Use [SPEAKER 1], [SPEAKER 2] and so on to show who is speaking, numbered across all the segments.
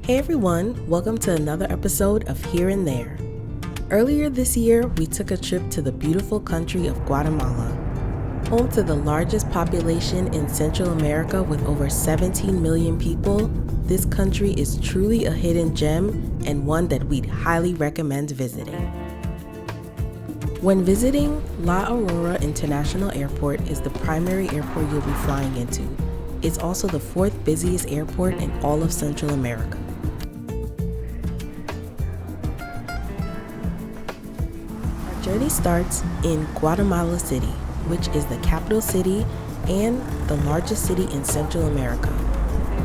[SPEAKER 1] Hey everyone, welcome to another episode of Here and There. Earlier this year, we took a trip to the beautiful country of Guatemala. Home to the largest population in Central America with over 17 million people, this country is truly a hidden gem and one that we'd highly recommend visiting. When visiting, La Aurora International Airport is the primary airport you'll be flying into. It's also the fourth busiest airport in all of Central America. Our journey starts in Guatemala City, which is the capital city and the largest city in Central America.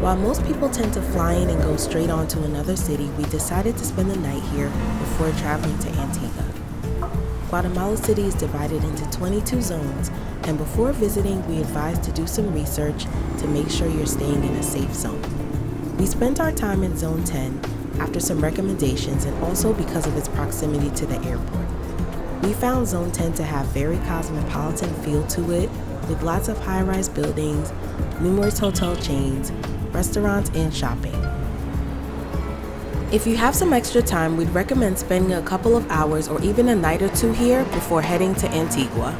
[SPEAKER 1] While most people tend to fly in and go straight on to another city, we decided to spend the night here before traveling to Antigua. Guatemala City is divided into 22 zones, and before visiting, we advise to do some research to make sure you're staying in a safe zone. We spent our time in Zone 10 after some recommendations and also because of its proximity to the airport. We found Zone 10 to have very cosmopolitan feel to it, with lots of high-rise buildings, numerous hotel chains, restaurants, and shopping. If you have some extra time, we'd recommend spending a couple of hours or even a night or two here before heading to Antigua.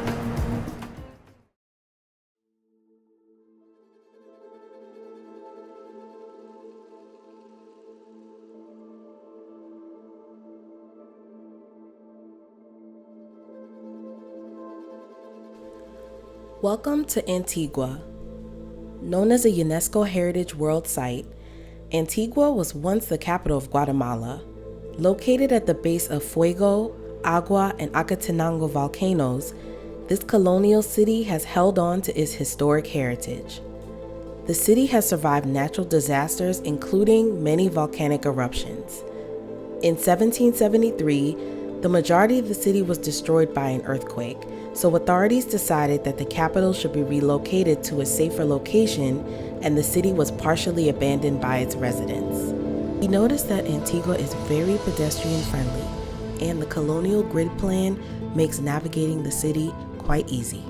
[SPEAKER 1] Welcome to Antigua. Known as a UNESCO Heritage World Site, Antigua was once the capital of Guatemala. Located at the base of Fuego, Agua, and Acatenango volcanoes, this colonial city has held on to its historic heritage. The city has survived natural disasters, including many volcanic eruptions. In 1773, the majority of the city was destroyed by an earthquake, so authorities decided that the capital should be relocated to a safer location, and the city was partially abandoned by its residents. We noticed that Antigua is very pedestrian friendly, and the colonial grid plan makes navigating the city quite easy.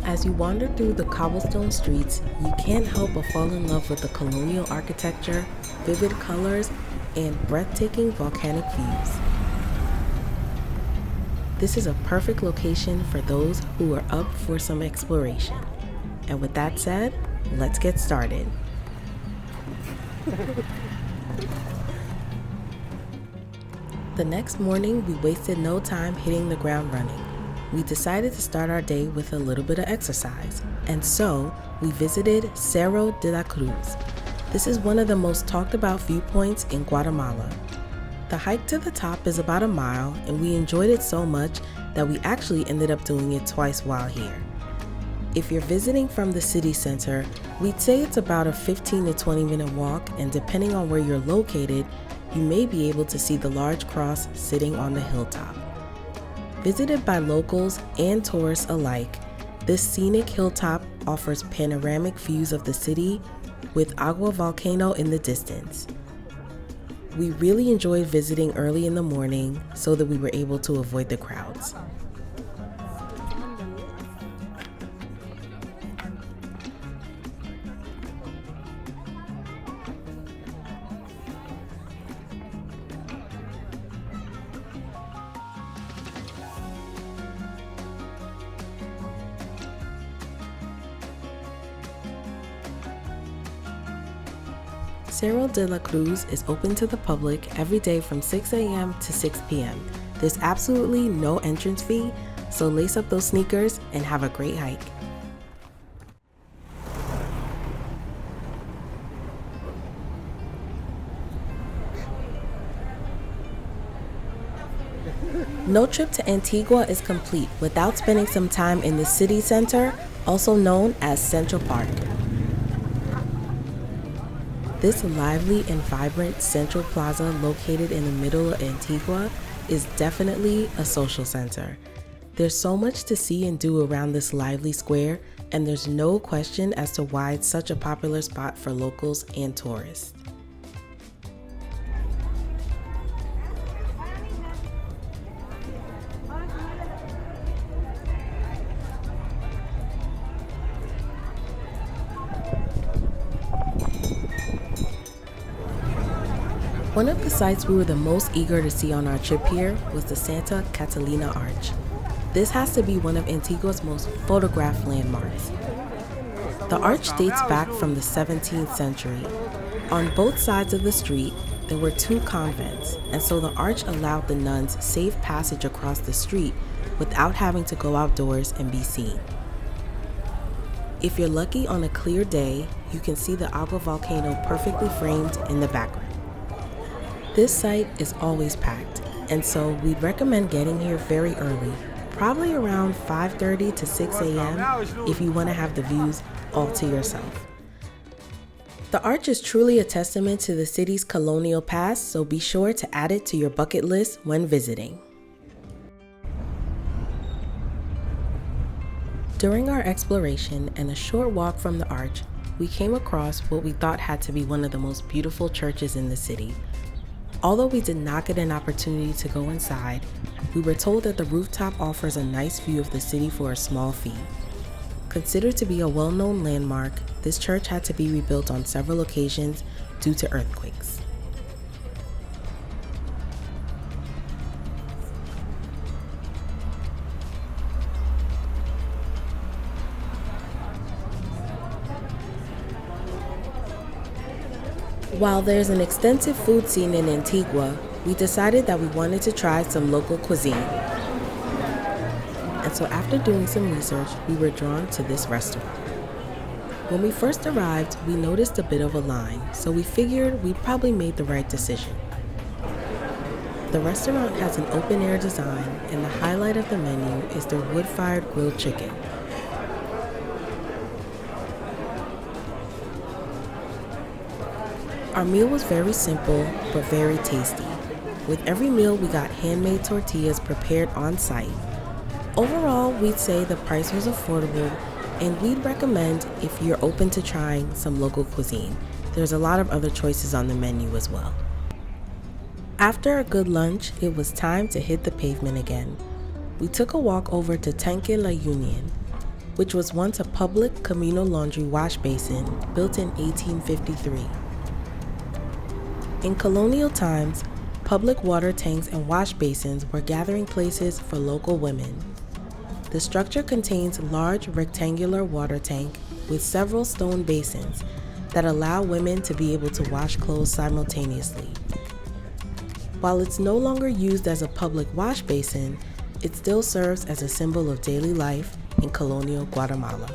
[SPEAKER 1] As you wander through the cobblestone streets, you can't help but fall in love with the colonial architecture, vivid colors, and breathtaking volcanic views. This is a perfect location for those who are up for some exploration. And with that said, let's get started. The next morning, we wasted no time hitting the ground running. We decided to start our day with a little bit of exercise, and so we visited Cerro de la Cruz. This is one of the most talked about viewpoints in Guatemala. The hike to the top is about a mile, and we enjoyed it so much that we actually ended up doing it twice while here. If you're visiting from the city center, we'd say it's about a 15 to 20 minute walk, and depending on where you're located, you may be able to see the large cross sitting on the hilltop. Visited by locals and tourists alike, this scenic hilltop offers panoramic views of the city with Agua volcano in the distance. We really enjoyed visiting early in the morning so that we were able to avoid the crowds. Cerro de la Cruz is open to the public every day from 6 a.m. to 6 p.m. There's absolutely no entrance fee, so lace up those sneakers and have a great hike. No trip to Antigua is complete without spending some time in the city center, also known as Central Park. This lively and vibrant central plaza located in the middle of Antigua is definitely a social center. There's so much to see and do around this lively square, and there's no question as to why it's such a popular spot for locals and tourists. One of the sites we were the most eager to see on our trip here was the Santa Catalina Arch. This has to be one of Antigua's most photographed landmarks. The arch dates back from the 17th century. On both sides of the street, there were two convents, and so the arch allowed the nuns safe passage across the street without having to go outdoors and be seen. If you're lucky on a clear day, you can see the Agua volcano perfectly framed in the background. This site is always packed, and so we'd recommend getting here very early, probably around 5:30 to 6 a.m. if you want to have the views all to yourself. The arch is truly a testament to the city's colonial past, so be sure to add it to your bucket list when visiting. During our exploration and a short walk from the arch, we came across what we thought had to be one of the most beautiful churches in the city. Although we did not get an opportunity to go inside, we were told that the rooftop offers a nice view of the city for a small fee. Considered to be a well-known landmark, this church had to be rebuilt on several occasions due to earthquakes. While there's an extensive food scene in Antigua, we decided that we wanted to try some local cuisine. And so after doing some research, we were drawn to this restaurant. When we first arrived, we noticed a bit of a line, so we figured we'd probably made the right decision. The restaurant has an open-air design, and the highlight of the menu is their wood-fired grilled chicken. Our meal was very simple, but very tasty. With every meal, we got handmade tortillas prepared on site. Overall, we'd say the price was affordable, and we'd recommend if you're open to trying some local cuisine. There's a lot of other choices on the menu as well. After a good lunch, it was time to hit the pavement again. We took a walk over to Tanque La Unión, which was once a public communal laundry wash basin built in 1853. In colonial times, public water tanks and wash basins were gathering places for local women. The structure contains a large rectangular water tank with several stone basins that allow women to be able to wash clothes simultaneously. While it's no longer used as a public wash basin, it still serves as a symbol of daily life in colonial Guatemala.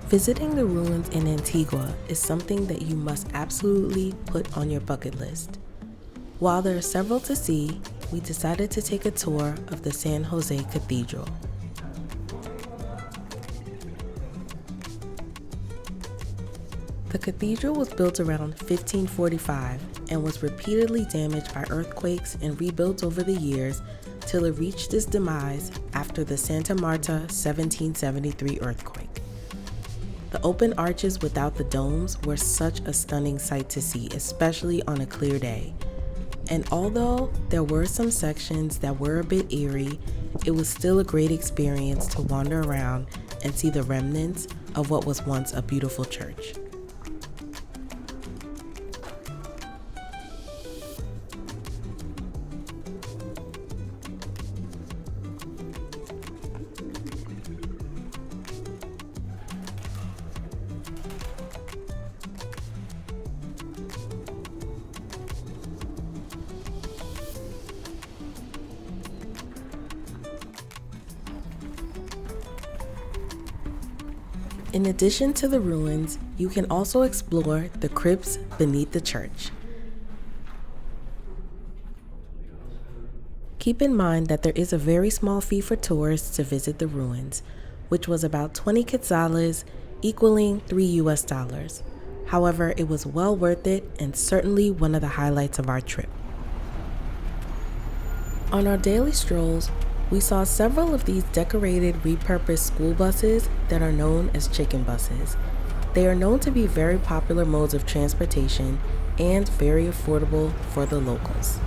[SPEAKER 1] Visiting the ruins in Antigua is something that you must absolutely put on your bucket list. While there are several to see, we decided to take a tour of the San Jose Cathedral. The cathedral was built around 1545 and was repeatedly damaged by earthquakes and rebuilt over the years till it reached its demise after the Santa Marta 1773 earthquake. The open arches without the domes were such a stunning sight to see, especially on a clear day. And although there were some sections that were a bit eerie, it was still a great experience to wander around and see the remnants of what was once a beautiful church. In addition to the ruins, you can also explore the crypts beneath the church. Keep in mind that there is a very small fee for tourists to visit the ruins, which was about 20 quetzales, equaling $3. However, it was well worth it and certainly one of the highlights of our trip. On our daily strolls, we saw several of these decorated repurposed school buses that are known as chicken buses. They are known to be very popular modes of transportation and very affordable for the locals.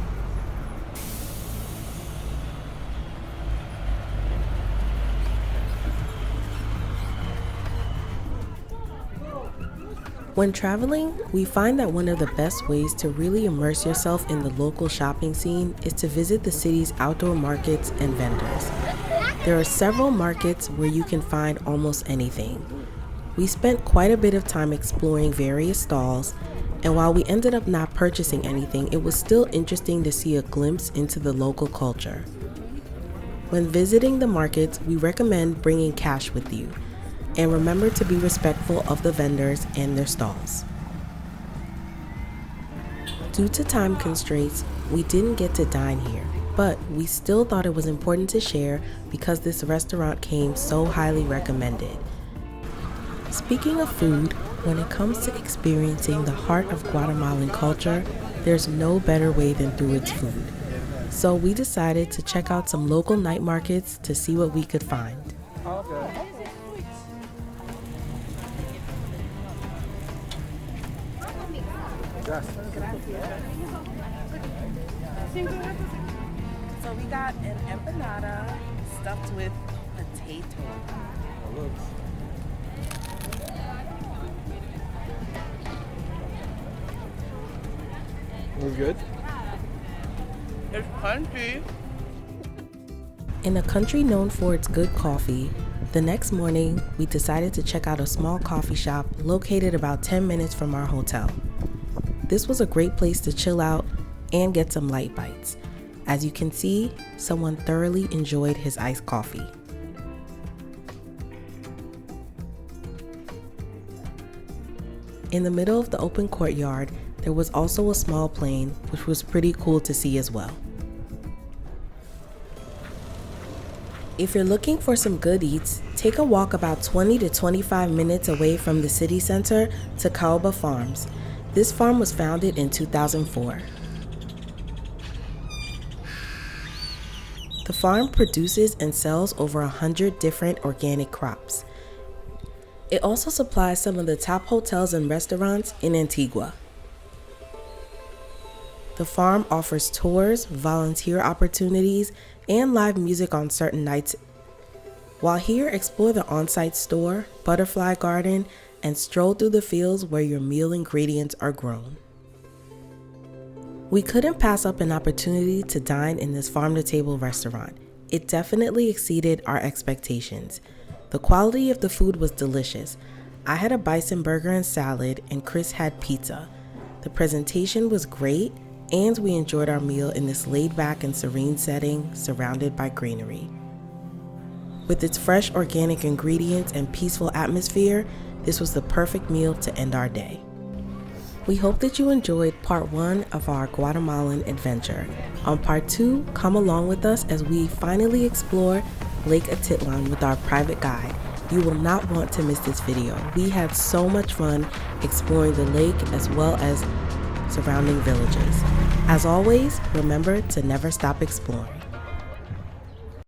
[SPEAKER 1] When traveling, we find that one of the best ways to really immerse yourself in the local shopping scene is to visit the city's outdoor markets and vendors. There are several markets where you can find almost anything. We spent quite a bit of time exploring various stalls, and while we ended up not purchasing anything, it was still interesting to see a glimpse into the local culture. When visiting the markets, we recommend bringing cash with you. And remember to be respectful of the vendors and their stalls. Due to time constraints, we didn't get to dine here, but we still thought it was important to share because this restaurant came so highly recommended. Speaking of food, when it comes to experiencing the heart of Guatemalan culture, there's no better way than through its food. So we decided to check out some local night markets to see what we could find.
[SPEAKER 2] So we got an empanada stuffed with potato.
[SPEAKER 3] Was good?
[SPEAKER 2] It's crunchy.
[SPEAKER 1] In a country known for its good coffee, the next morning we decided to check out a small coffee shop located about 10 minutes from our hotel. This was a great place to chill out and get some light bites. As you can see, someone thoroughly enjoyed his iced coffee. In the middle of the open courtyard, there was also a small plane, which was pretty cool to see as well. If you're looking for some good eats, take a walk about 20 to 25 minutes away from the city center to Caoba Farms. This farm was founded in 2004. The farm produces and sells over 100 different organic crops. It also supplies some of the top hotels and restaurants in Antigua. The farm offers tours, volunteer opportunities, and live music on certain nights. While here, explore the on-site store, butterfly garden, and stroll through the fields where your meal ingredients are grown. We couldn't pass up an opportunity to dine in this farm-to-table restaurant. It definitely exceeded our expectations. The quality of the food was delicious. I had a bison burger and salad, and Chris had pizza. The presentation was great, and we enjoyed our meal in this laid-back and serene setting surrounded by greenery. With its fresh organic ingredients and peaceful atmosphere, this was the perfect meal to end our day. We hope that you enjoyed part 1 of our Guatemalan adventure. On part 2, come along with us as we finally explore Lake Atitlan with our private guide. You will not want to miss this video. We had so much fun exploring the lake as well as surrounding villages. As always, remember to never stop exploring.